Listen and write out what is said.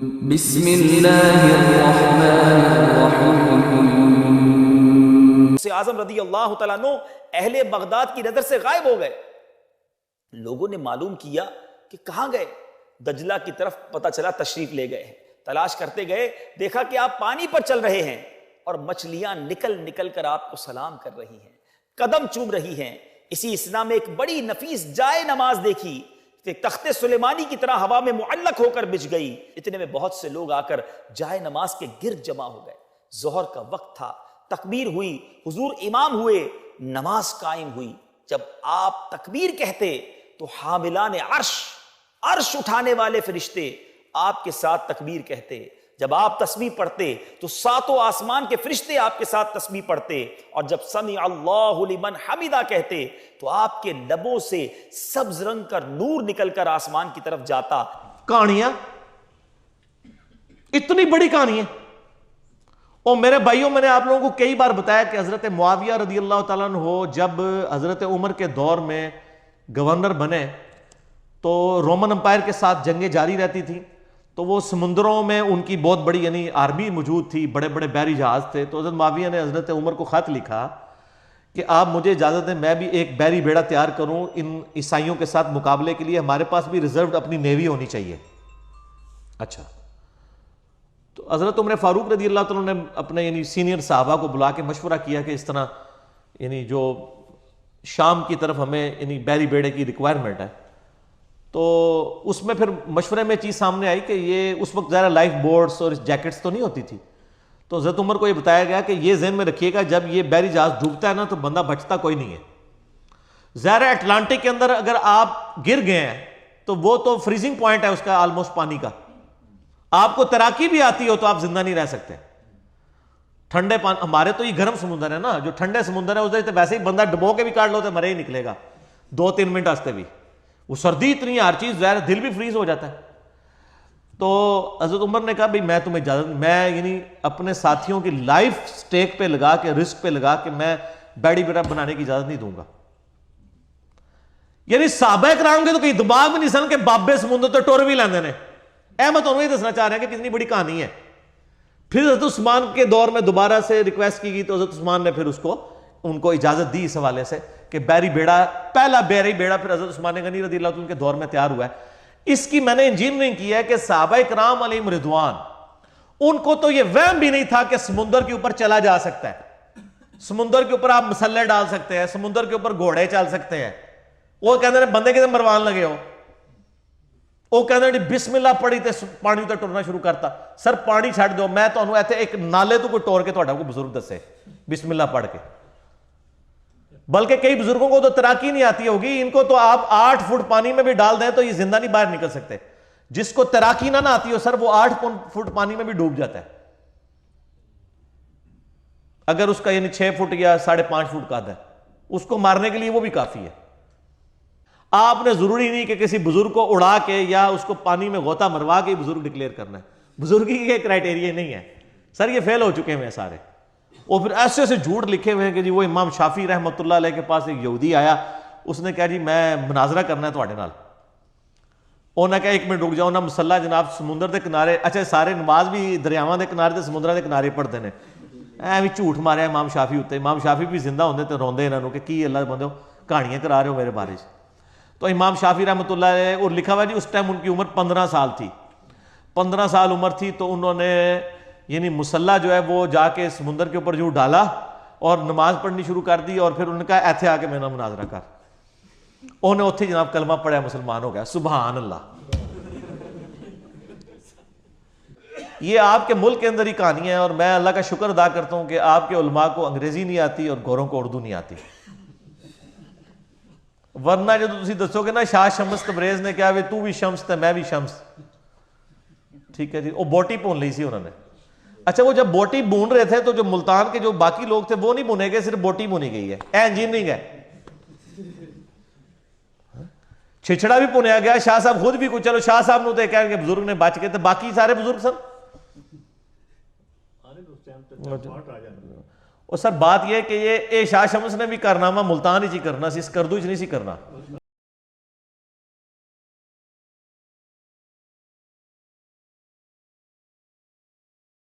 बिस्मिल्लाहिर्रहमानिर्रहीम। आज़म रज़ी अल्लाह तआला अन्हु अहले बगदाद की नजर से गायब हो गए। लोगों ने मालूम किया कि कहां गए। दजला की तरफ पता चला तशरीफ ले गए हैं। तलाश करते गए, देखा कि आप पानी पर चल रहे हैं और मछलियां निकल निकल कर आपको सलाम कर रही हैं, कदम चूम रही हैं। इसी इसना में एक बड़ी नफीस जाए नमाज देखी, तख्ते सुलेमानी की तरह हवा में मुअल्लक होकर बिछ गई। इतने में बहुत से लोग आकर जाए नमाज के गिर्द जमा हो गए। जोहर का वक्त था, तकबीर हुई, हुजूर इमाम हुए, नमाज कायम हुई। जब आप तकबीर कहते तो हामिलाने अर्श उठाने वाले फरिश्ते आपके साथ तकबीर कहते। जब आप तस्बीह पढ़ते तो सातों आसमान के फरिश्ते आपके साथ तस्बीह पढ़ते। और जब समी अल्लाहु लिमन हमिदा कहते तो आपके लबों से सब्ज रंग का नूर निकलकर आसमान की तरफ जाता। कहानियां, इतनी बड़ी कहानी है। और मेरे भाइयों, मैंने आप लोगों को कई बार बताया कि हजरत मुआविया रज़ी अल्लाह तआला अन्हु जब हजरत उमर के दौर में गवर्नर बने तो रोमन अंपायर के साथ जंगें जारी रहती थी। तो वो समुद्रों में उनकी बहुत बड़ी यानी आर्मी मौजूद थी, बड़े बड़े बहरी जहाज थे। तो हजरत मुआविया ने हजरत उमर को खत लिखा कि आप मुझे इजाज़त दें, मैं भी एक बहरी बेड़ा तैयार करूं इन ईसाइयों के साथ मुकाबले के लिए। हमारे पास भी रिजर्व अपनी नेवी होनी चाहिए। अच्छा, तो हजरत उमर फारूक रज़ी अल्लाह तआला ने अपने यानी सीनियर साहबा को बुला के मशवरा किया कि इस तरह यानी जो शाम की तरफ हमें यानी बहरी बेड़े की रिक्वायरमेंट है। तो उसमें फिर मशवरे में चीज़ सामने आई कि ये उस वक्त ज़रा लाइफ बोर्ड्स और जैकेट्स तो नहीं होती थी। तो हज़रत उमर को ये बताया गया कि ये ज़हन में रखिएगा, जब ये बहरी जहाज़ डूबता है ना तो बंदा बचता कोई नहीं है। ज़रा अटलांटिक के अंदर अगर आप गिर गए हैं तो वो तो फ्रीजिंग पॉइंट है उसका ऑलमोस्ट पानी का। आपको तैराकी भी आती हो तो आप जिंदा नहीं रह सकते। ठंडे पानी, हमारे तो ये गर्म समुद्र है ना, जो ठंडे समुद्र है उधर तो वैसे ही बंदा डुबो के भी काट लो तो मरे ही निकलेगा 2-3 मिनट वास्ते भी। वो सर्दी इतनी हर चीज ज़ाहिर, दिल भी फ्रीज हो जाता है। तो हज़रत उमर ने कहा भाई मैं तुम्हें इजाजत, मैं यानी अपने साथियों की लाइफ स्टेक पे लगा के, रिस्क पे लगा के मैं बैड़ी बेड़ा बनाने की इजाजत नहीं दूंगा। यानी साहबा कराम के तो कहीं दिमाग में नहीं सन के बाबे समुद्र तो टुर भी लेंदे ने। मैं तुम्हें ये दसना चाह रहा है कि कितनी बड़ी कहानी है। फिर हज़रत उस्मान के दौर में दोबारा से रिक्वेस्ट की गई तो हज़रत उस्मान ने फिर उनको इजाजत दी इस हवाले से कि बहरी बेड़ा, पहला बहरी बेड़ा फिर हज़रत उस्मान गनी रज़ी अल्लाह अन्हु के दौर में तैयार हुआ है। इसकी मैंने इंजीनियरिंग की है कि सहाबा किराम अलैहिम रिदवान, उनको तो यह वहम भी नहीं था कि समुद्र के ऊपर चला जा सकता है। समुद्र के ऊपर आप मसल्ले डाल सकते हैं, समुद्र के ऊपर घोड़े चल सकते हैं। वो कहते बंदे कितने मरवान लगे हो, वो कहते बिस्मिल्लाह पढ़ी तो पानी तो टुरना शुरू करता। सर पानी छड़ दो, मैं तो इत्थे एक नाले तो कोई टोर के तुहाडा कोई बुजुर्ग दसे बिस्मिल्लाह पढ़ के। बल्कि कई बुजुर्गों को तो तैराकी नहीं आती होगी, इनको तो आप 8 फुट पानी में भी डाल दें तो ये जिंदा नहीं बाहर निकल सकते। जिसको तैराकी ना आती हो सर, वो 8 फुट पानी में भी डूब जाता है अगर उसका यानी 6 फुट या 5.5 फुट का है। उसको मारने के लिए वो भी काफी है। आपने जरूरी नहीं कि किसी बुजुर्ग को उड़ा के या उसको पानी में गोता मरवा के बुजुर्ग डिक्लेयर करना है। बुजुर्गी के क्राइटेरिया नहीं है सर, ये फेल हो चुके हैं सारे। और फिर ऐसे ऐसे झूठ लिखे हुए हैं कि जी वो इमाम शाफी रहमतुल्लाह अलैह के पास एक यहूदी आया, उसने कहा जी मैं मुनाजरा करना है तुम्हारे नाल। उन्हें कहा 1 मिनट रुक जाओ ना, मुसल्ला जनाब समुद्र के किनारे। अच्छा, सारे नमाज भी दरियावां के किनारे समुद्र के किनारे पढ़ते हैं। ऐ भी झूठ मारिया इमाम शाफी उत्ते। इमाम शाफी भी जिंदा होंगे तो रोंदे इन्हों कि की अल्लाह बंदे कहानियां करा रहे हो मेरे बारे। तो इमाम शाफी रहमतुल्लाह अलैह, और लिखा हुआ जी उस टाइम उनकी उम्र 15 साल थी। 15 साल उम्र थी तो उन्होंने यानी मुसल्ला जो है वो जाके समुद्र के ऊपर जो डाला और नमाज पढ़नी शुरू कर दी। और फिर उन्होंने कहा ऐसे आके मेरा मुनाजरा कर। उन्हें उत्थे जनाब कलमा पढ़ा, मुसलमान हो गया। सुभान अल्लाह। ये आपके मुल्क के अंदर ही कहानी है। और मैं अल्लाह का शुक्र अदा करता हूं कि आपके उलमा को अंग्रेजी नहीं आती और गोरों को उर्दू नहीं आती। वरना जो तुम दसोगे ना शाह शम्स तबरेज ने क्या, तू भी शम्स तो मैं भी शम्स, ठीक है जी। वो बोटी भून ली सी उन्होंने। अच्छा, वो जब बोटी भून रहे थे तो जो मुल्तान के जो बाकी लोग थे वो नहीं भुने गए, सिर्फ बोटी भुनी गई है। इंजीनियरिंग है। छिछड़ा भी भुनया गया। शाह साहब खुद भी कुछ, चलो शाह साहब ने कह बुजुर्ग ने बच के, तो बाकी सारे बुजुर्ग सन। और सर बात यह है कि ये शाह शम्स ने भी कारनामा मुल्तान ही करना सी, इस करदू च नहीं सी करना।